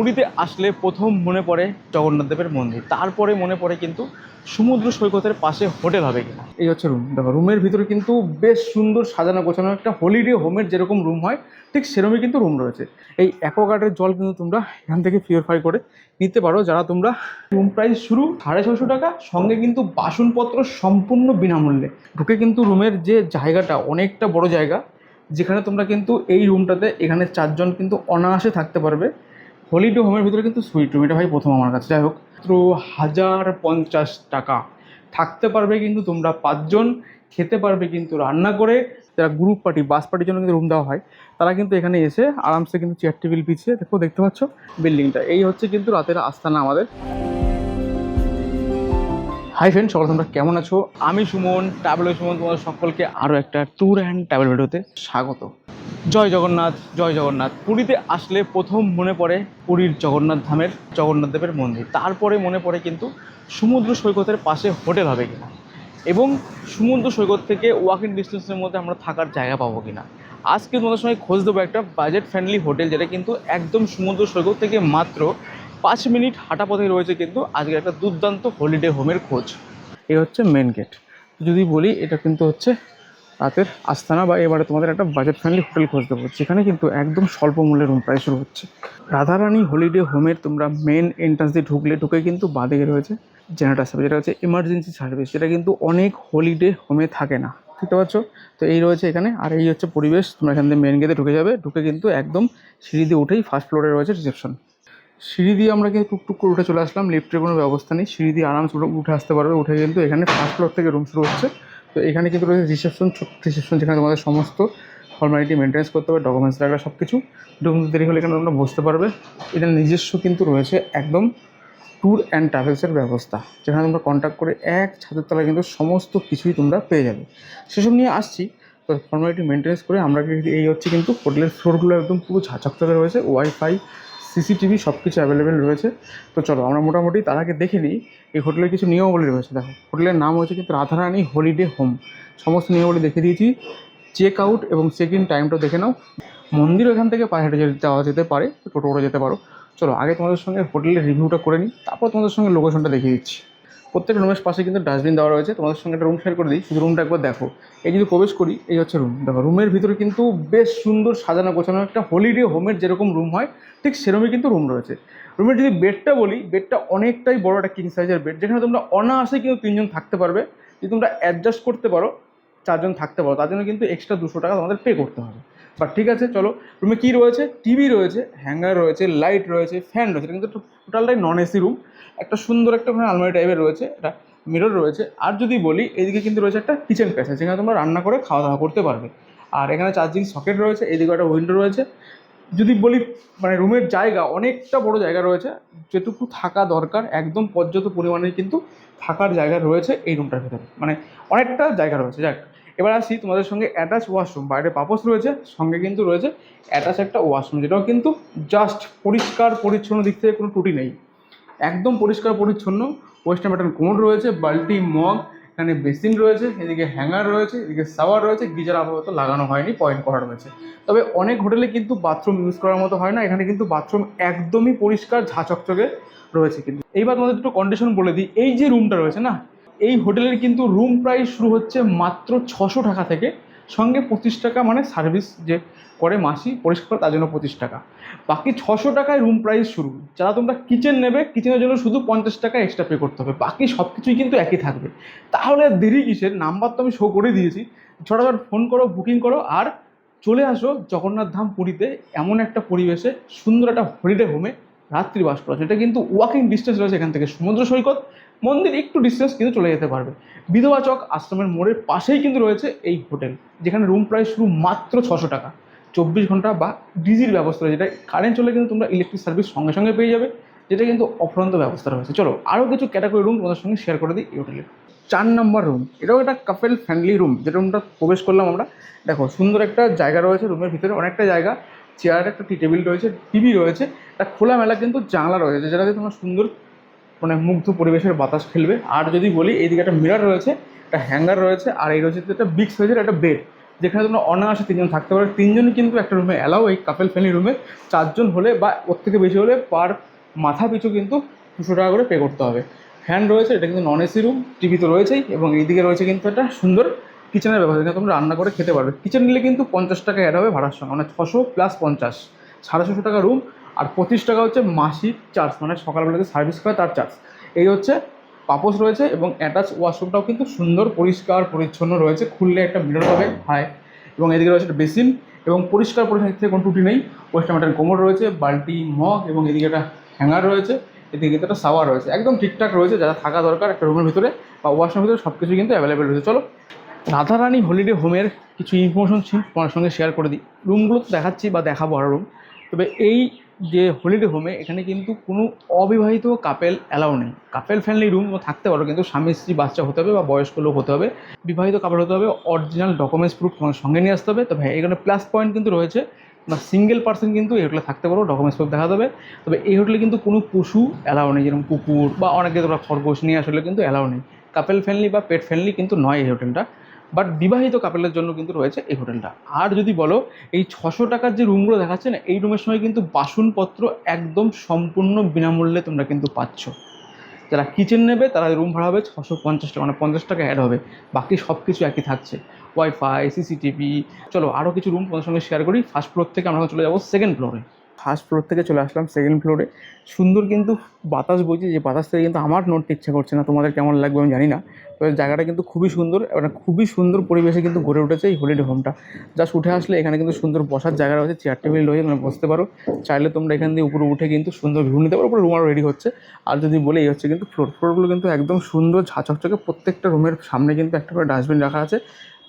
পুরীতে আসলে প্রথম মনে পড়ে জগন্নাথ দেবের মন্দির, তারপরে মনে পড়ে কিন্তু সমুদ্র সৈকতের পাশে হোটেল হবে কিনা। এই হচ্ছে রুম, দেখো রুমের ভিতরে কিন্তু বেশ সুন্দর সাজানো গোছানো একটা হলিডে হোমের যেরকম রুম হয় ঠিক সেরকমই কিন্তু রুম রয়েছে। এই অ্যাকোয়াগার্ডের জল কিন্তু তোমরা এখান থেকে পিউরিফাই করে নিতে পারো যারা তোমরা। রুম প্রাইস শুরু 650 টাকা, সঙ্গে কিন্তু বাসনপত্র সম্পূর্ণ বিনামূল্যে। ঢুকে কিন্তু রুমের যে জায়গাটা অনেকটা বড় জায়গা, যেখানে তোমরা কিন্তু এই রুমটাতে এখানে 4 জন কিন্তু অনায়াসে থাকতে পারবে। হলিডে হোমের ভিতরে কিন্তু সুইট রুম, এটা ভাই প্রথম আমার কাছে। যাই হোক, মাত্র 1050 টাকা থাকতে পারবে কিন্তু তোমরা 5 জন, খেতে পারবে কিন্তু রান্না করে। যারা গ্রুপ পার্টি বাস পার্টির জন্য কিন্তু রুম দেওয়া হয়, তারা কিন্তু এখানে এসে আরামসে কিন্তু চেয়ার টেবিল পিছিয়ে দেখতে পাচ্ছ বিল্ডিংটা। এই হচ্ছে কিন্তু রাতের আস্তানা আমাদের। হাই ফ্রেন্ড, সকল তোমরা কেমন আছো? আমি সুমন, ট্রাভেল সুমন, তোমাদের সকলকে আরও একটা ট্যুর অ্যান্ড ট্রাভেল ভিডিওতে স্বাগত। জয় জগন্নাথ, জয় জগন্নাথ। পুরীতে আসলে প্রথম মনে পড়ে পুরীর জগন্নাথ ধামের জগন্নাথ দেবের মন্দির, তারপরে মনে পড়ে কিন্তু সমুদ্র সৈকতের পাশে হোটেল হবে কিনা, এবং সমুদ্র সৈকত থেকে ওয়াকিং ডিস্টেন্সের মধ্যে আমরা থাকার জায়গা পাবো কিনা। আজকে তোমাদের সঙ্গে খোঁজ দেবো একটা বাজেট ফ্রেন্ডলি হোটেল, যেটা কিন্তু একদম সমুদ্র সৈকত থেকে মাত্র 5 মিনিট হাঁটা পথে রয়েছে কিন্তু আজকের একটা দুর্দান্ত হলিডে হোমের খোঁজ। এই হচ্ছে মেন গেট। যদি বলি এটা কিন্তু হচ্ছে রাতের আস্তানা, বা এবারে তোমাদের একটা বাজেট ফ্রেন্ডলি হোটেল খোঁজ দেবো, যেখানে কিন্তু একদম স্বল্প মূল্যে রুম প্রাইস শুরু হচ্ছে। রাধারানী হলিডে হোমের তোমরা মেন এন্ট্রান্স দিয়ে ঢুকে কিন্তু বাঁদিকে রয়েছে জেনারেটর সার্ভিস, যেটা হচ্ছে ইমার্জেন্সি সার্ভিস, যেটা কিন্তু অনেক হলিডে হোমে থাকে না, বুঝতে পারছো তো। এই রয়েছে এখানে, আর এই হচ্ছে পরিবেশ। তোমরা এখান থেকে মেন গেটে ঢুকে যাবে, ঢুকে কিন্তু একদম সিঁড়ি দিয়ে উঠেই ফার্স্ট ফ্লোরে রয়েছে রিসেপশন। সিঁড়ি দিয়ে আমরা কিন্তু টুকটুক করে উঠে চলে আসলাম, লিফটের কোনো ব্যবস্থা নেই, সিঁড়ি দিয়ে আরামসে উঠে আসতে পারবে। উঠে কিন্তু এখানে ফার্স্ট ফ্লোর থেকে রুম শুরু হচ্ছে। তো এখানে কিন্তু রয়েছে রিসেপশন, ছোট্ট রিসেপশন, যেখানে তোমাদের সমস্ত ফর্মালিটি মেনটেন্স করতে হবে, ডকুমেন্টস রাখা সব কিছু। দেরি হলে এখানে তোমরা বসতে পারবে। এটা নিজস্ব কিন্তু রয়েছে একদম ট্যুর অ্যান্ড ট্রাভেলসের ব্যবস্থা, যেখানে তোমরা কন্ট্যাক্ট করে এক ছাদের তলায় কিন্তু সমস্ত কিছুই তোমরা পেয়ে যাবে। সেসব নিয়ে আসছি। তো ফর্মালিটি মেনটেন্স করে আমরা এই হচ্ছে কিন্তু হোটেলের ফ্লোরগুলো একদম পুরো ঝাঁচকচকে রয়েছে, ওয়াইফাই সিসিটিভি সব কিছু অ্যাভেলেবেল রয়েছে। তো চলো আমরা মোটামুটি তার আগে দেখে নিই এই হোটেলের কিছু নিয়মাবলী রয়েছে। দেখো, হোটেলের নাম হচ্ছে কিন্তু রাধারানী হলিডে হোম। সমস্ত নিয়মাবলী দেখে দিয়েছি। চেক আউট এবং চেক ইন টাইমটা দেখে নাও। মন্দির এখান থেকে পায়ে হেঁটে যাওয়া যেতে পারে, টোটো করে যেতে পারো। চলো আগে তোমাদের সঙ্গে হোটেলের রিভিউটা করে নিই, তারপর তোমাদের সঙ্গে লোকেশনটা দেখিয়ে দিচ্ছি। প্রত্যেক রুমের পাশে কিন্তু ডাস্টবিন দেওয়া রয়েছে। তোমাদের সঙ্গে একটা রুম শেয়ার করে দিই, শুধু রুমটা একবার দেখো। এই যদি প্রবেশ করি, এই হচ্ছে রুম। দেখো রুমের ভিতরে কিন্তু বেশ সুন্দর সাজানো গোছানো একটা হলিডে হোমের যেরকম রুম হয় ঠিক সেরকমই কিন্তু রুম রয়েছে। রুমের যদি বেডটা বলি, বেডটা অনেকটাই বড় একটা কিং সাইজের বেড, যেখানে তোমরা অনায়াসে কিন্তু 3 জন থাকতে পারবে। যদি তোমরা অ্যাডজাস্ট করতে পারো 4 জন থাকতে পারো, তার জন্য কিন্তু এক্সট্রা 200 টাকা তোমাদের পে করতে হবে। বাট ঠিক আছে, চলো। রুমে কী রয়েছে? টিভি রয়েছে, হ্যাঙ্গার রয়েছে, লাইট রয়েছে, ফ্যান রয়েছে। কিন্তু টোটালটাই নন এসি রুম। একটা সুন্দর একটা আলমারি টাইপের রয়েছে, এটা মিরর রয়েছে। আর যদি বলি, এইদিকে কিন্তু রয়েছে একটা কিচেন প্যাসেজ, যেখানে তোমরা রান্না করে খাওয়া দাওয়া করতে পারবে। আর এখানে চার্জিং সকেট রয়েছে, এইদিকে একটা উইন্ডো রয়েছে। যদি বলি রুমের জায়গা অনেকটা বড় জায়গা রয়েছে, যেটুকু থাকা দরকার একদম পর্যাপ্ত পরিমাণে কিন্তু থাকার জায়গা রয়েছে এই রুমটার ভেতরে, অনেকটা জায়গা রয়েছে। যাক, এবার আসি তোমাদের সঙ্গে অ্যাটাচ ওয়াশরুম। বাইরে পাপোস রয়েছে, সঙ্গে কিন্তু রয়েছে অ্যাটাচ একটা ওয়াশরুম, যেটাও কিন্তু জাস্ট পরিষ্কার পরিচ্ছন্ন দিক থেকে কোনো ত্রুটি নেই, একদম পরিষ্কার পরিচ্ছন্ন। ওয়েস্টার্ন প্যাটার্ন কোমোড রয়েছে, বালতি মগ, এখানে বেসিন রয়েছে, এদিকে হ্যাঙ্গার রয়েছে, এদিকে শাওয়ার রয়েছে। গিজার আপাতত লাগানো হয়নি, পয়েন্ট করা রয়েছে। তবে অনেক হোটেলে কিন্তু বাথরুম ইউজ করার মতো হয় না, এখানে কিন্তু বাথরুম একদমই পরিষ্কার ঝাঁচকচকে রয়েছে। কিন্তু এইবার তোমাদের দুটো কন্ডিশন বলে দিই। এই যে রুমটা রয়েছে না, এই হোটেলের কিন্তু রুম প্রাইস শুরু হচ্ছে মাত্র 600 টাকা থেকে, সঙ্গে 25 টাকা সার্ভিস যে করে মাসি পরিষ্কার করে, তার জন্য 25 টাকা। বাকি 600 টাকায় রুম প্রাইস শুরু। যারা তোমরা কিচেন নেবে, কিচেনের জন্য শুধু 50 টাকা এক্সট্রা পে করতে হবে, বাকি সব কিছুই কিন্তু একই থাকবে। তাহলে দেরি কিসের? নাম্বার তো আমি শো করে দিয়েছি, ঝটাঝট ফোন করো, বুকিং করো, আর চলে আসো জগন্নাথ ধাম পুরীতে। এমন একটা পরিবেশে সুন্দর একটা হলিডে হোমে রাত্রিবাস করা, যেটা কিন্তু ওয়াকিং ডিস্টেন্স রয়েছে এখান থেকে সমুদ্র সৈকত, মন্দির একটু ডিস্টেন্স কিন্তু চলে যেতে পারবে। বিধবা চক আশ্রমের মোড়ের পাশেই কিন্তু রয়েছে এই হোটেল, যেখানে রুম প্রাইস শুরু মাত্র 600 টাকা। 24 ঘন্টা বা ডিজির ব্যবস্থা রয়েছে, যেটা কারেন্ট চলে কিন্তু তোমরা ইলেকট্রিক সার্ভিস সঙ্গে সঙ্গে পেয়ে যাবে, যেটা কিন্তু অফুরন্ত ব্যবস্থা রয়েছে। চলো আরও কিছু ক্যাটাগরি রুম তোমাদের সঙ্গে শেয়ার করে দিই এই হোটেলে। 4 নম্বর রুম, এটাও একটা কাপেল ফ্রেন্ডলি রুম। যেটা রুমটা প্রবেশ করলাম আমরা, দেখো সুন্দর একটা জায়গা রয়েছে রুমের ভিতরে, অনেকটা জায়গা, চেয়ার, একটা টি টেবিল রয়েছে, টিভি রয়েছে, একটা খোলামেলা কিন্তু জানলা রয়েছে, যেটাতে তোমরা সুন্দর মুগ্ধ পরিবেশের বাতাস খেলবে। আর যদি বলি, এইদিকে একটা মিরর রয়েছে, একটা হ্যাঙ্গার রয়েছে, আর এই রয়েছে একটা বিগ সাইজের একটা বেড, যেখানে তোমরা অনায়াসে 3 জন থাকতে পারো। 3 জনই কিন্তু একটা রুমে অ্যালাউ। এই কাপেল ফ্রেন্ডলি রুমে 4 জন হলে বা ওর থেকে বেশি হলে পার মাথা পিছু কিন্তু 200 টাকা করে পে করতে হবে। ফ্যান রয়েছে, এটা কিন্তু নন এসি রুম, টিভি তো রয়েছেই, এবং এইদিকে রয়েছে কিন্তু একটা সুন্দর কিচেনের ব্যবস্থা, যেখানে তোমরা রান্না করে খেতে পারবে। কিচেন নিলে কিন্তু 50 টাকা অ্যাড হবে ভাড়ার সঙ্গে, মানে 600 প্লাস 50, 650 টাকা রুম। আর 25 টাকা হচ্ছে মাসিক চার্জ, মানে সকালবেলা যে সার্ভিস করে তার চার্জ। এই হচ্ছে পাপোশ রয়েছে, এবং অ্যাটাচ ওয়াশরুমটাও কিন্তু সুন্দর পরিষ্কার পরিচ্ছন্ন রয়েছে, খুললে একটা মিরর পাবে হায়। এবং এদিকে রয়েছে একটা বেসিন, এবং পরিষ্কার পরিচ্ছন্ন থেকে কোনো ত্রুটি নেই। ওয়েস্টার্ন একটা কোমর রয়েছে, বালতি, মগ, এবং এদিকে একটা হ্যাঙ্গার রয়েছে, এদিকে কিন্তু একটা শাওয়ার রয়েছে, একদম ঠিকঠাক রয়েছে যারা থাকা দরকার একটা রুমের ভিতরে বা ওয়াশরুমের ভিতরে, সব কিছু কিন্তু অ্যাভেলেবেল রয়েছে। চলো রাধারানী হলিডে হোমের কিছু ইনফরমেশন তোমার সঙ্গে শেয়ার করে দিই। রুমগুলো তো দেখাচ্ছি বা দেখাবো আরও রুম, তবে এই যে হলিডে হোমে এখানে কিন্তু কোনো অবিবাহিত কাপেল অ্যালাউ নেই। কাপেল ফ্রেন্ডলি রুম থাকতে পারো, কিন্তু স্বামী স্ত্রী বাচ্চা হতে হবে বা বয়স্ক লোক হতে হবে। বিবাহিত কাপেল হতে হবে, অরিজিনাল ডকুমেন্টস প্রুফ তোমার সঙ্গে নিয়ে আসতে হবে। তবে এখানে প্লাস পয়েন্ট কিন্তু রয়েছে, বা সিঙ্গেল পার্সন কিন্তু এই হোটেলে থাকতে পারো, ডকুমেন্টস প্রুফ দেখাতে হবে। তবে এই হোটেলে কিন্তু কোনো পশু অ্যালাউ নেই, যেরকম কুকুর বা অনেকে তোমরা খরগোশ নিয়ে আসলে কিন্তু অ্যালাউ নেই। কাপেল ফ্রেন্ডলি বা পেট ফ্রেন্ডলি কিন্তু নয় এই হোটেলটা, বাট বিবাহিত কাপেলের জন্য কিন্তু রয়েছে এই হোটেলটা। আর যদি বলো এই 600 টাকার যে রুমগুলো দেখাচ্ছে না, এই রুমের সঙ্গে কিন্তু বাসনপত্র একদম সম্পূর্ণ বিনামূল্যে তোমরা কিন্তু পাচ্ছ। যারা কিচেন নেবে তারা রুম ভাড়া হবে 650 টাকা, মানে 50 টাকা অ্যাড হবে, বাকি সব কিছু একই থাকছে, ওয়াইফাই, সিসিটিভি। চলো আরও কিছু রুম তোমাদের সঙ্গে শেয়ার করি। ফার্স্ট ফ্লোর থেকে আমরা চলে যাবো সেকেন্ড ফ্লোরে। ফার্স্ট ফ্লোর থেকে চলে আসলাম সেকেন্ড ফ্লোরে। সুন্দর কিন্তু বাতাস বইছে, যে বাতাস থেকে কিন্তু আমার নড়তে ইচ্ছা করছে না, তোমাদের কেমন লাগবে আমি জানি না। তবে জায়গাটা কিন্তু খুবই সুন্দর, মানে খুবই সুন্দর পরিবেশে কিন্তু গড়ে উঠেছে এই হলিডে হোমটা। জাস্ট উঠে আসলে এখানে কিন্তু সুন্দর বসার জায়গা রয়েছে, চেয়ার টেবিল রয়েছে, মানে বসতে পারো। চাইলে তোমরা এখান দিয়ে উপরে উঠে কিন্তু সুন্দর ভিউ নিতে পারো। উপরে রুম আরও রেডি হচ্ছে। আর যদি বলে এই হচ্ছে কিন্তু ফ্লোরগুলো কিন্তু একদম সুন্দর ঝাঁচকচকে, প্রত্যেকটা রুমের সামনে কিন্তু একটা করে ডাস্টবিন রাখা আছে।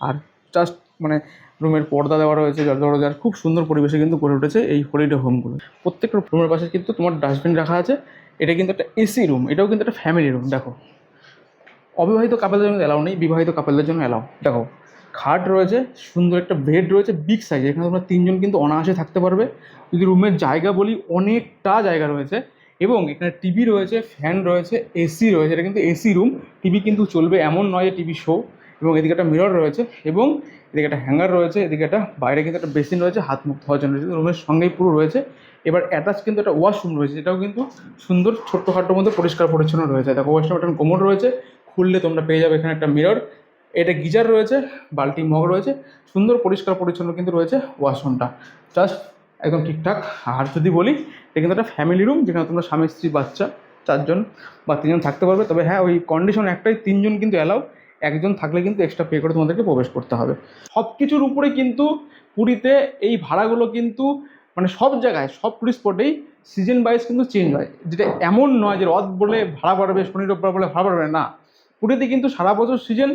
আর জাস্ট মানে রুমের পর্দা দেওয়া রয়েছে, দরজার খুব সুন্দর পরিবেশে কিন্তু গড়ে উঠেছে এই হলিডে হোমগুলো। প্রত্যেকটা রুমের পাশে কিন্তু তোমার ডাস্টবিন রাখা আছে। এটা কিন্তু একটা এসি রুম, এটাও কিন্তু একটা ফ্যামিলি রুম। দেখো অবিবাহিত কাপেলদের জন্য অ্যালাউ নেই, বিবাহিত কাপেলদের জন্য অ্যালাউ। দেখো খাট রয়েছে, সুন্দর একটা বেড রয়েছে বিগ সাইজ, এখানে তোমরা 3 জন কিন্তু অনায়াসে থাকতে পারবে। যদি রুমের জায়গা বলি, অনেকটা জায়গা রয়েছে, এবং এখানে টিভি রয়েছে, ফ্যান রয়েছে, এসি রয়েছে। এটা কিন্তু এসি রুম, টিভি কিন্তু চলবে এমন নয় যে টিভি শো। এবং এদিকে একটা মিরর রয়েছে, এবং এদিকে একটা হ্যাঙ্গার রয়েছে, এদিকে একটা বাইরে কিন্তু একটা বেসিন রয়েছে হাত মুখ ধোয়ার জন্য, রুমের সঙ্গেই পুরো রয়েছে। এবার অ্যাটাচ কিন্তু একটা ওয়াশরুম রয়েছে, যেটাও কিন্তু সুন্দর ছোট্টখাটোর মধ্যে পরিষ্কার পরিচ্ছন্ন রয়েছে। দেখো ওয়াশরুম একটা কোমোড রয়েছে, খুললে তোমরা পেয়ে যাবে এখানে একটা মিরর, এটা গিজার রয়েছে, বালতি, মগ রয়েছে, সুন্দর পরিষ্কার পরিচ্ছন্ন কিন্তু রয়েছে ওয়াশরুমটা, জাস্ট একদম ঠিকঠাক। আর যদি বলি এটা কিন্তু একটা ফ্যামিলি রুম, যেখানে তোমরা স্বামী স্ত্রী বাচ্চা 4 জন বা 3 জন থাকতে পারবে। তবে হ্যাঁ, ওই কন্ডিশন একটাই, 3 জন কিন্তু অ্যালাউ, একজন থাকলে কিন্তু এক্সট্রা পে করে তোমাদেরকে প্রবেশ করতে হবে। সব কিছুর উপরে কিন্তু পুরীতে এই ভাড়াগুলো কিন্তু মানে সব জায়গায় সব টুরিস্ট স্পটেই সিজন ওয়াইজ কিন্তু চেঞ্জ হয়, যেটা এমন নয় যে রথ বলে ভাড়া বাড়বে, শনি রোববার বলে ভাড়া বাড়বে না। পুরীতে কিন্তু সারা বছর সিজন,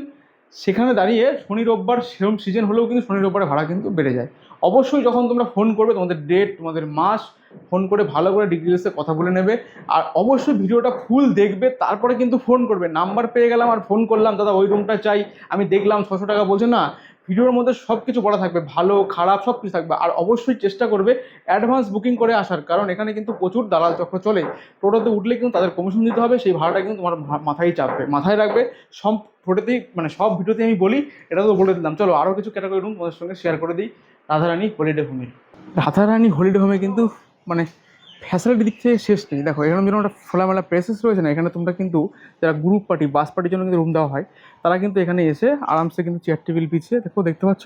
সেখানে দাঁড়িয়ে শনি রোববার সেরকম সিজন হলেও কিন্তু শনি রোববারে ভাড়া কিন্তু বেড়ে যায়। অবশ্যই যখন তোমরা ফোন করবে, তোমাদের ডেট, তোমাদের মাস ফোন করে ভালো করে ডিটেলসে কথা বলে নেবে। আর অবশ্যই ভিডিওটা ফুল দেখবে, তারপরে কিন্তু ফোন করবে। নাম্বার পেয়ে গেলাম আর ফোন করলাম, দাদা ওই রুমটা চাই, আমি দেখলাম 600 টাকা বলছে না। ভিডিওর মধ্যে সব কিছু বলা থাকবে, ভালো খারাপ সব কিছু থাকবে। আর অবশ্যই চেষ্টা করবে অ্যাডভান্স বুকিং করে আসার, কারণ এখানে কিন্তু প্রচুর দালাল চক্র চলে। টোটোতে উঠলে কিন্তু তাদের কমিশন দিতে হবে, সেই ভাড়াটা কিন্তু তোমার মাথায় চাপবে, মাথায় রাখবে। সব ফটোতেই মানে সব ভিডিওতেই আমি বলি, এটা তো বলে দিলাম। চলো আরও কিছু ক্যাটাগরি রুম তোমাদের সঙ্গে শেয়ার করে দিই। রাধারানী হলিডে হোমে, রাধারানী হলিডে হোমে কিন্তু মানে ফ্যাসিলিটি দিক থেকে শেষ নেই। দেখো এখানে যেরকম একটা খোলামেলা প্লেসেস রয়েছে না, এখানে তোমরা কিন্তু যারা গ্রুপ পার্টি, বাস পার্টির জন্য কিন্তু রুম দেওয়া হয়, তারা কিন্তু এখানে এসে আরামসে কিন্তু চেয়ার টেবিল পিছিয়ে দেখতে পাচ্ছ,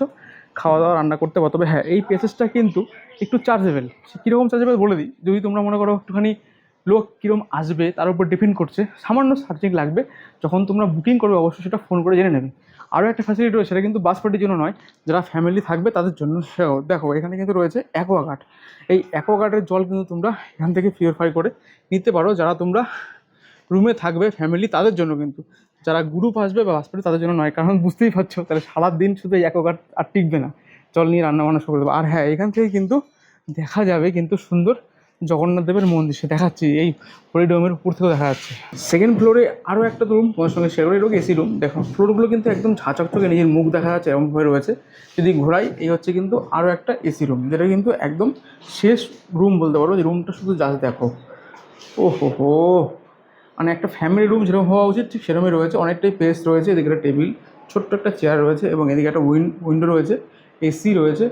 খাওয়া দাওয়া রান্না করতে পারো। তবে হ্যাঁ, এই প্লেসেসটা কিন্তু একটু চার্জেবল। কীরকম চার্জেবল বলে দিই, যদি তোমরা মনে করো একটুখানি লোক কীরকম আসবে তার উপর ডিপেন্ড করছে, সামান্য সার্চিং লাগবে। যখন তোমরা বুকিং করবে অবশ্যই সেটা ফোন করে জেনে নেবে। আরও একটা ফ্যাসিলিটি রয়েছে, সেটা কিন্তু বাস পার্টির জন্য নয়, যারা ফ্যামিলি থাকবে তাদের জন্য। দেখো এখানে কিন্তু রয়েছে অ্যাকোয়াগার্ড। এই অ্যাকোয়াগার্ডের জল কিন্তু তোমরা এখান থেকে পিউরিফাই করে নিতে পারো, যারা তোমরা রুমে থাকবে ফ্যামিলি তাদের জন্য। কিন্তু যারা গ্রুপ আসবে বা বাস পার্টি তাদের জন্য নয়, কারণ বুঝতেই পারছো তাহলে সারাদিন শুধু এই অ্যাকোয়াগার্ড আর টিকবে না, জল নিয়ে রান্নাবান্না শুরু করে দেবো। আর হ্যাঁ, এখান থেকে কিন্তু দেখা যাবে কিন্তু সুন্দর জগন্নাথ দেবের মন্দির, সে দেখাচ্ছি এই হলিডে হোমের উপর থেকেও দেখা যাচ্ছে। সেকেন্ড ফ্লোরে আরও একটা রুম তোমার সঙ্গে শেয়ার করি, এসি রুম। দেখো ফ্লোরগুলো কিন্তু একদম ঝাঁচকচকে, নিজের মুখ দেখা যাচ্ছে এরকমভাবে রয়েছে। যদি ঘোরাই, এই হচ্ছে কিন্তু আরও একটা এসি রুম, যেটা কিন্তু একদম শেষ রুম বলতে পারো, যে রুমটা শুধু জাস্ট দেখো, ও হো, মানে একটা ফ্যামিলি রুম যেরকম হওয়া উচিত ঠিক সেরকমই রয়েছে। অনেকটাই স্পেস রয়েছে, এদিকে একটা টেবিল, ছোট্ট একটা চেয়ার রয়েছে, এবং এদিকে একটা উইন্ডো রয়েছে, এসি রয়েছে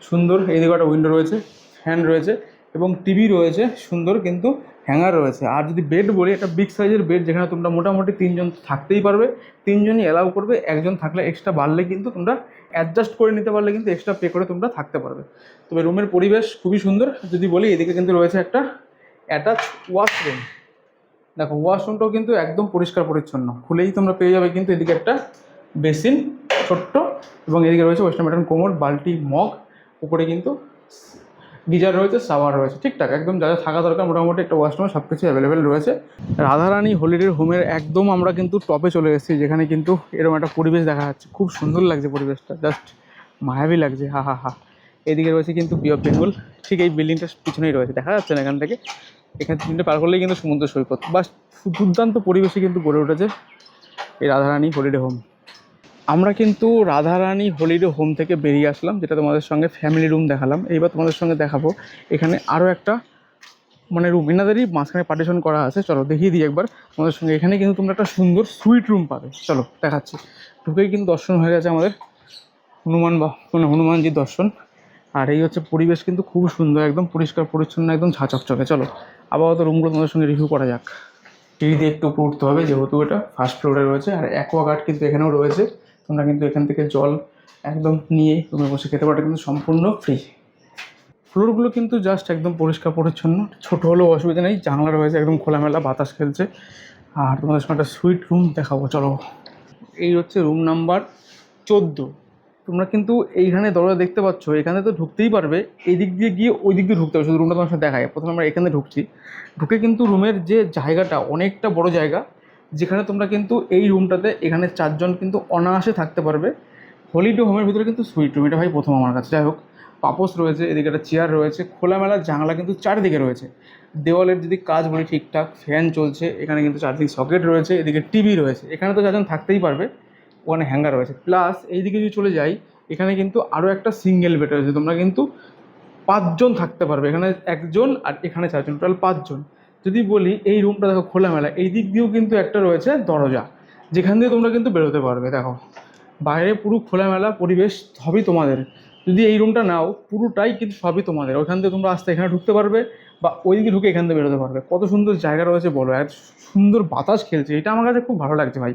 সুন্দর, এইদিকে একটা উইন্ডো রয়েছে, ফ্যান রয়েছে এবং টিভি রয়েছে সুন্দর, কিন্তু হ্যাঙ্গার রয়েছে। আর যদি বেড বলি, একটা বিগ সাইজের বেড, যেখানে তোমরা মোটামুটি 3জন থাকতেই পারবে, 3জনই অ্যালাউ করবে, একজন থাকলে এক্সট্রা বাড়লে কিন্তু তোমরা অ্যাডজাস্ট করে নিতে পারলে কিন্তু এক্সট্রা পে করে তোমরা থাকতে পারবে। তবে রুমের পরিবেশ খুবই সুন্দর। যদি বলি, এদিকে কিন্তু রয়েছে একটা অ্যাটাচ ওয়াশরুম। দেখো ওয়াশরুমটাও কিন্তু একদম পরিষ্কার পরিচ্ছন্ন, খুলেই তোমরা পেয়ে যাবে কিন্তু এদিকে একটা বেসিন ছোট্ট, এবং এদিকে রয়েছে ওয়েস্টার্ন প্যাটার্ন কোমোড, বালতি, মগ, উপরে কিন্তু গিজার রয়েছে, শাওয়ার রয়েছে, ঠিকঠাক একদম যা যা থাকা দরকার মোটামুটি একটা ওয়াশরুমে সব কিছু অ্যাভেলেবেল রয়েছে। রাধারানী হলিডে হোমের একদম আমরা কিন্তু টপে চলে এসেছি, যেখানে কিন্তু এরকম একটা পরিবেশ দেখা যাচ্ছে, খুব সুন্দর লাগছে পরিবেশটা, জাস্ট মায়াবী লাগছে, হা হা হা। এদিকে রয়েছে কিন্তু বি অফ বেঙ্গল, ঠিক এই বিল্ডিংটার পিছনেই রয়েছে, দেখা যাচ্ছে না এখান থেকে, এখান থেকে পার করলেই কিন্তু সমুদ্র সৈকত। বাস দুর্দান্ত পরিবেশে কিন্তু গড়ে উঠেছে এই রাধারানী হলিডে হোম। আমরা কিন্তু রাধারানী হলিডে হোম থেকে বেরিয়ে আসলাম, যেটা তোমাদের সঙ্গে ফ্যামিলি রুম দেখালাম। এইবার তোমাদের সঙ্গে দেখাবো এখানে আরও একটা মানে রুম, এনাদেরই মাঝখানে পার্টিশন করা আছে। চলো দেখিয়ে দিই একবার তোমাদের সঙ্গে। এখানে কিন্তু তোমরা একটা সুন্দর সুইট রুম পাবে, চলো দেখাচ্ছি। ঢুকেই কিন্তু দর্শন হয়ে গেছে আমাদের হনুমানজির দর্শন। আর এই হচ্ছে পরিবেশ, কিন্তু খুব সুন্দর, একদম পরিষ্কার পরিচ্ছন্ন, একদম ঝাঁচকচকে। চলো আপাতত রুমগুলো তোমাদের সঙ্গে রিভিউ করা যাক। সিঁড়ি দিয়ে একটু উপরে উঠতে হবে, যেহেতু এটা ফার্স্ট ফ্লোরে রয়েছে। আর অ্যাকোয়াগার্ড কিন্তু এখানেও রয়েছে, তোমরা কিন্তু এখান থেকে জল একদম নিয়ে রুমে বসে খেতে পারো, কিন্তু সম্পূর্ণ ফ্রি। ফ্লোরগুলো কিন্তু জাস্ট একদম পরিষ্কার পরিচ্ছন্ন, ছোটো হলেও অসুবিধা নেই, জানলা রয়েছে, একদম খোলামেলা বাতাস খেলছে। আর তোমাদের সঙ্গে একটা সুইট রুম দেখাবো, চলো। এই হচ্ছে রুম নাম্বার 14। তোমরা কিন্তু এইখানে দরজা দেখতে পাচ্ছ, এখানে তো ঢুকতেই পারবে, এই দিক দিয়ে গিয়ে ওই দিক দিয়ে ঢুকতে হবে। শুধু রুমটা তোমার সাথে দেখায়, প্রথমে আমরা এখানে ঢুকছি, ঢুকে কিন্তু রুমের যে জায়গাটা অনেকটা বড় জায়গা, যেখানে তোমরা কিন্তু এই রুমটাতে এখানে 4জন কিন্তু অনায়াসে থাকতে পারবে। হলিডে হোমের ভিতরে কিন্তু সুইট রুম, এটা ভাই প্রথম আমার কাছে। যাই হোক, পাপোস রয়েছে, এদিকে একটা চেয়ার রয়েছে, খোলামেলা জানলা কিন্তু চারিদিকে রয়েছে। দেওয়ালের যদি কাজ বলি ঠিকঠাক, ফ্যান চলছে, এখানে কিন্তু চারদিকে সকেট রয়েছে, এদিকে টিভি রয়েছে, এখানে তো 4জন থাকতেই পারবে, ওখানে হ্যাঙ্গার রয়েছে। প্লাস এইদিকে যদি চলে যাই, এখানে কিন্তু আরও একটা সিঙ্গেল বেড রয়েছে, তোমরা কিন্তু 5জন থাকতে পারবে, এখানে 1জন আর এখানে 4জন, টোটাল 5জন। যদি বলি এই রুমটা দেখো খোলামেলা, এই দিক দিয়েও কিন্তু একটা রয়েছে দরজা, যেখান দিয়ে তোমরা কিন্তু বেরোতে পারবে। দেখো বাইরে পুরো খোলামেলা পরিবেশ, সবই তোমাদের। যদি এই রুমটা নাও, পুরোটাই কিন্তু সবই তোমাদের, ওইখান থেকে তোমরা আসতে এখানে ঢুকতে পারবে, বা ওইদিকে ঢুকে এখান থেকে বেরোতে পারবে। কত সুন্দর জায়গা রয়েছে বলো, এত সুন্দর বাতাস খেলছে, এটা আমার কাছে খুব ভালো লাগছে ভাই।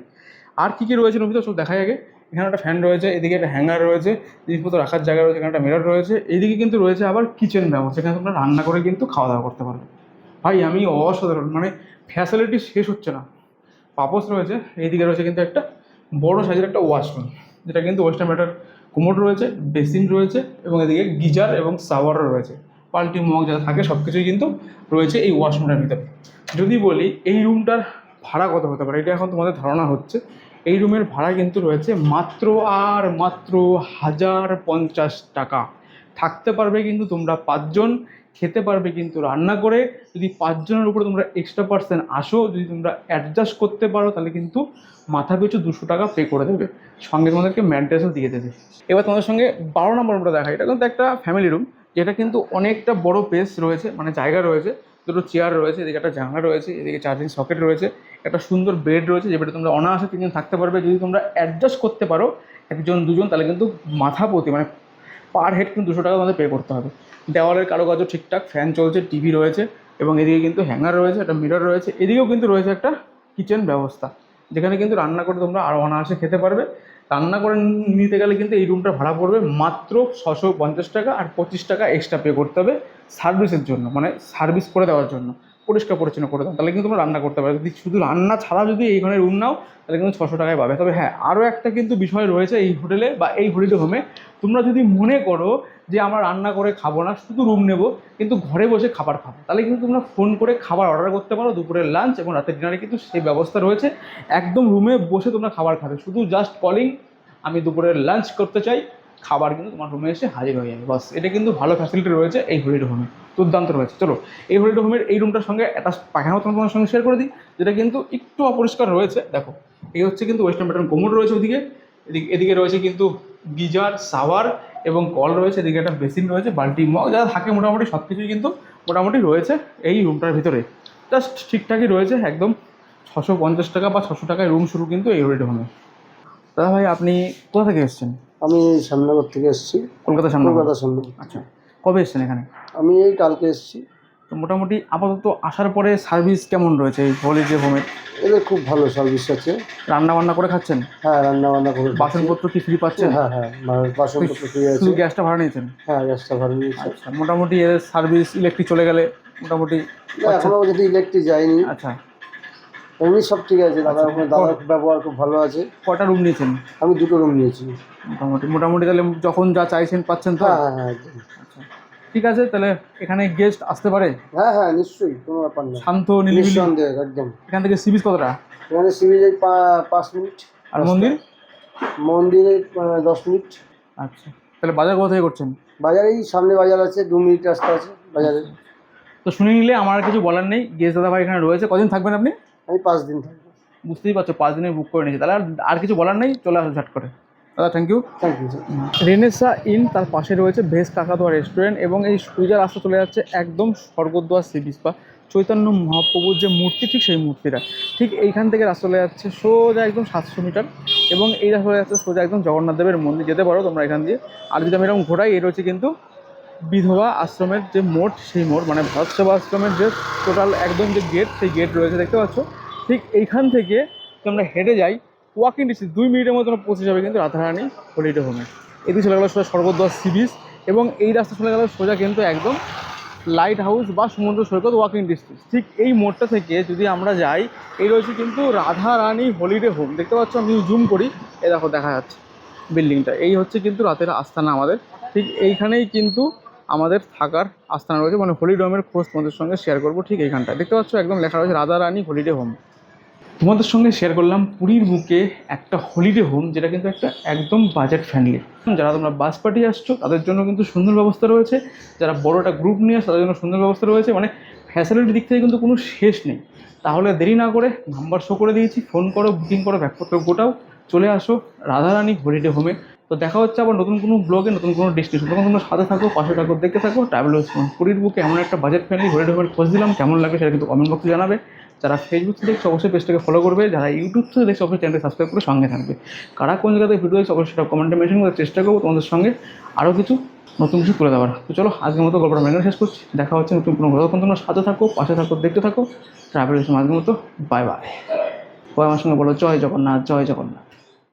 আর কী কী রয়েছে রুমে তো সব দেখাই আগে। এখানে একটা ফ্যান রয়েছে, এদিকে একটা হ্যাঙ্গার রয়েছে, জিনিসপত্র রাখার জায়গা রয়েছে, এখানে একটা মিরর রয়েছে, এইদিকে কিন্তু রয়েছে আবার কিচেন ব্যবস্থা, এখানে তোমরা রান্না করে কিন্তু খাওয়া দাওয়া করতে পারবে। ভাই আমি অসাধারণ, মানে ফ্যাসিলিটি শেষ হচ্ছে না। পাপোস রয়েছে, এইদিকে রয়েছে কিন্তু একটা বড় সাইজের একটা ওয়াশরুম, যেটা কিন্তু ওয়েস্টার্ন ম্যাটার কোমোড রয়েছে, বেসিন রয়েছে, এবং এদিকে গিজার এবং শাওয়ারও রয়েছে, পাল্টি মগ যা থাকে সব কিছুই কিন্তু রয়েছে এই ওয়াশরুমটার ভিতরে। যদি বলি এই রুমটার ভাড়া কত হতে পারে, এটা এখন তোমাদের ধারণা হচ্ছে। এই রুমের ভাড়া কিন্তু রয়েছে মাত্র আর মাত্র 1050 টাকা। থাকতে পারবে কিন্তু তোমরা 5জন, খেতে পারবে কিন্তু রান্না করে। যদি 5জনের উপরে তোমরা এক্সট্রা পার্সেন্ট আসো, যদি তোমরা অ্যাডজাস্ট করতে পারো, তাহলে কিন্তু মাথা পিছু 200 টাকা পে করে দেবে, সঙ্গে তোমাদেরকে ম্যান্টেসও দিয়ে দেবে। এবার তোমাদের সঙ্গে 12 নম্বর রুমটা দেখা, এটা কিন্তু একটা ফ্যামিলি রুম, যেটা কিন্তু অনেকটা বড় পেস রয়েছে, মানে জায়গা রয়েছে, দুটো চেয়ার রয়েছে, এদিকে একটা জানলা রয়েছে, এদিকে চার্জিং সকেট রয়েছে, একটা সুন্দর বেড রয়েছে, যে বেডে তোমরা অনায়াসে 3জন থাকতে পারবে। যদি তোমরা অ্যাডজাস্ট করতে পারো 1জন 2জন, তাহলে কিন্তু মাথা প্রতি মানে পার হেড কিন্তু 200 টাকা তোমাদের পে করতে হবে। দেওয়ালের কারুকাজও ঠিকঠাক, ফ্যান চলছে, টিভি রয়েছে, এবং এদিকে কিন্তু হ্যাঙ্গার রয়েছে, একটা মিরর রয়েছে, এদিকেও কিন্তু রয়েছে একটা কিচেন ব্যবস্থা, যেখানে কিন্তু রান্না করে তোমরা আরও অনায়াসে খেতে পারবে। রান্না করে নিতে গেলে কিন্তু এই রুমটা ভাড়া পড়বে মাত্র 650 টাকা, আর 25 টাকা এক্সট্রা পে করতে হবে সার্ভিসের জন্য, মানে সার্ভিস করে দেওয়ার জন্য, পরিষ্কার পরিচ্ছন্ন করে দাও, তাহলে কিন্তু তোমরা রান্না করতে পারবে। যদি শুধু রান্না ছাড়া যদি এইখানে রুম নাও, তাহলে কিন্তু 600 টাকায় পাবে। তবে হ্যাঁ, আরও একটা কিন্তু বিষয় রয়েছে এই হোটেলে বা এই হলিডে হোমে, তোমরা যদি মনে করো যে আমরা রান্না করে খাবো না, শুধু রুম নেব, কিন্তু ঘরে বসে খাবার খাবো, তাহলে কিন্তু তোমরা ফোন করে খাবার অর্ডার করতে পারো। দুপুরের লাঞ্চ এবং রাতের ডিনারে কিন্তু সেই ব্যবস্থা রয়েছে, একদম রুমে বসে তোমরা খাবার খাবে, শুধু জাস্ট কলিং আমি দুপুরের লাঞ্চ করতে চাই, খাবার কিন্তু তোমার রুমে এসে হাজির হয়ে যাবে, বাস। এটা কিন্তু ভালো ফ্যাসিলিটি রয়েছে এই হলিডে হোমে, দুর্দান্ত রয়েছে। চলো এই হলিডে হোমের এই রুমটার সঙ্গে একটা পায়খানা তোমার সঙ্গে শেয়ার করে দিই, যেটা কিন্তু একটু অপরিষ্কার রয়েছে। দেখো এই হচ্ছে কিন্তু ওয়েস্টার্ন প্যাটার্ন কোমোড রয়েছে, ওদিকে এদিকে রয়েছে কিন্তু গিজার, শাওয়ার এবং কল রয়েছে, এদিকে একটা বেসিন রয়েছে, বালতি, মগ যা থাকে মোটামুটি সব কিছুই কিন্তু মোটামুটি রয়েছে এই রুমটার ভিতরে, জাস্ট ঠিকঠাকই রয়েছে একদম। 650 টাকা বা 600 টাকায় রুম শুরু কিন্তু এই হলিডে হোমে। দাদা ভাই আপনি কোথা থেকে এসেছেন? আমি শ্যামনগর থেকে এসেছি। কলকাতা সামনে? কলকাতার সামনে। আচ্ছা, কবে এসেছেন এখানে? আমি এই কালকে এসেছি। তো মোটামুটি আপাতত আসার পরে সার্ভিস কেমন রয়েছে এই হলিডে হোমের? এদের খুব ভালো সার্ভিস আছে। রান্না বান্না করে খাচ্ছেন? হ্যাঁ, রান্না বান্না করে খাচ্ছি। বাসনপত্র কি ফ্রি পাচ্ছেন? হ্যাঁ হ্যাঁ, বাসনপত্র ফ্রি আছে। শুধু গ্যাসটা ভাড়া নিয়েছেন? হ্যাঁ, গ্যাসটা ভাড়া নিয়েছি। আচ্ছা, মোটামুটি এর সার্ভিস ইলেকট্রিক চলে গেলে মোটামুটি না, এখনো পর্যন্ত ইলেকট্রিক যায়নি। আচ্ছা, এমনি সব ঠিক আছে। দাদার ব্যবহার খুব ভালো আছে। কটা রুম নিয়েছেন? আমি 2টো রুম নিয়েছি। মোটামুটি তাহলে যখন যা চাইছেন পাচ্ছেন তো? হ্যাঁ হ্যাঁ হ্যাঁ, একদম। আচ্ছা, ঠিক আছে, তাহলে এখানে গেস্ট আসতে পারে? হ্যাঁ হ্যাঁ, নিশ্চয়ই, কোনো ব্যাপার না। শান্ত নিরিবিলি? নিঃসন্দেহে, একদম। এখান থেকে সি বিচ কতটা? এখানে সিভিল 5 মিনিট। আর মন্দির? মন্দিরে 10 মিনিট। আচ্ছা, তাহলে বাজার কোথা থেকে করছেন? বাজারেই সামনে বাজার আছে, 2 মিনিট রাস্তা আছে বাজারে। তো শুনে নিলে আমার আর কিছু বলার নেই। গেস্ট দাদা ভাই এখানে রয়েছে। কদিন থাকবেন আপনি? আমি 5 দিন থাকবো। বুঝতেই পারছো, 5 দিনে বুক করে নিয়েছি, তাহলে আর কিছু বলার নেই, চলে আসো ঝট করে। দাদা thank you. Thank you sir. রেনেসা ইন, তার পাশে রয়েছে ভেজ কাকাতুয়া রেস্টুরেন্ট, এবং এই সোজা রাস্তা চলে যাচ্ছে একদম স্বর্গদ্বার সি বিচ বা চৈতন্য মহাপ্রভুর যে মূর্তি, ঠিক সেই মূর্তিটা ঠিক এইখান থেকে রাস্তা চলে যাচ্ছে সোজা একদম 700 মিটার, এবং এই রাস্তা চলে যাচ্ছে সোজা একদম জগন্নাথ দেবের মন্দির। যেতে পারো তোমরা এখান দিয়ে। আর যদি আমি এরকম ঘোরাই, এই রয়েছে কিন্তু বিধবা আশ্রমের যে মোড়, সেই মোড় মানে ভারত সেবা আশ্রমের যে টোটাল একদম যে গেট, সেই গেট রয়েছে, দেখতে পাচ্ছ। ঠিক এইখান থেকে তোমরা হেঁটে যাই, ওয়াকিং ডিস্টেন্স 2 মিনিটের মধ্যে তোমরা পৌঁছে যাবে কিন্তু রাধারানী হলিডে হোমে। এদিকে চলে গেলো সোজা স্বর্গদ্বার সি বিচ, এবং এই রাস্তা চলে গেল সোজা কিন্তু একদম লাইট হাউস বা সমুদ্র সৈকত, ওয়াকিং ডিস্টেন্স। ঠিক এই মোড়টা থেকে যদি আমরা যাই, এই রয়েছে কিন্তু রাধারানী হলিডে হোম, দেখতে পাচ্ছ। আমি জুম করি, এই দেখো দেখা যাচ্ছে বিল্ডিংটা। এই হচ্ছে কিন্তু রাতের আস্তানা আমাদের। ঠিক এইখানেই কিন্তু আমাদের থাকার আস্তানা রয়েছে, মানে হলিডে হোমের খোঁজ তোমাদের সঙ্গে শেয়ার করবো। ঠিক এইখানটায় দেখতে পাচ্ছ একদম লেখা রয়েছে রাধারানী হলিডে হোম। তোমাদের সঙ্গে শেয়ার করলাম পুরীর বুকে একটা হলিডে হোম, যেটা কিন্তু একটা একদম বাজেট ফ্রেন্ডলি। যারা তোমরা বাস পার্টি আসছো তাদের জন্য কিন্তু সুন্দর ব্যবস্থা রয়েছে, যারা বড় একটা গ্রুপ নিয়ে আসছো তাদের জন্য সুন্দর ব্যবস্থা রয়েছে, মানে ফ্যাসিলিটির দিক থেকে কিন্তু কোনো শেষ নেই। তাহলে দেরি না করে নাম্বার শো করে দিয়েছি, ফোন করো, বুকিং করো, ব্যাগপত্র গোটাও, চলে আসো রাধারানী হলিডে হোমে। তো দেখা হচ্ছে আবার নতুন কোনো ব্লগে, নতুন কোনো ডেস্টিনেশন। তখন তোমরা সাথে থাকো, পাশে থাকো, দেখতে থাকো ট্রাভেল উইথ সুমন। পুরীর বুকে এমন একটা বাজেট ফ্রেন্ডলি হলিডে হোমের খোঁজ দিলাম, কেমন লাগে সেটা কিন্তু কমেন্ট বক্সে জানাবে। যারা ফেসবুক থেকে দেখছে অবশ্যই পেজটাকে ফলো করবে, যারা ইউটিউব থেকে দেখছে অবশ্যই চ্যানেলটি সাবস্ক্রাইব করে সঙ্গে থাকবে। কারা কোন জায়গাতে ভিডিও দেখছে অবশ্যই সেটা কমেন্টে মেনশন করার চেষ্টা করবো তোমাদের সঙ্গে আরও কিছু নতুন কিছু তুলে দেওয়ার। তো চলো আজকের মতো গল্পটা মেনে শেষ করছি। দেখা হচ্ছে নতুন কোনো গল্প। তোমরা সাথে থাকো, পাশে থাকো, দেখতে থাকো ট্রাভেল উইথ সুমন। আজকের মতো বাই বাই। আমার সঙ্গে বলো জয় জগন্নাথ, জয় জগন্নাথ।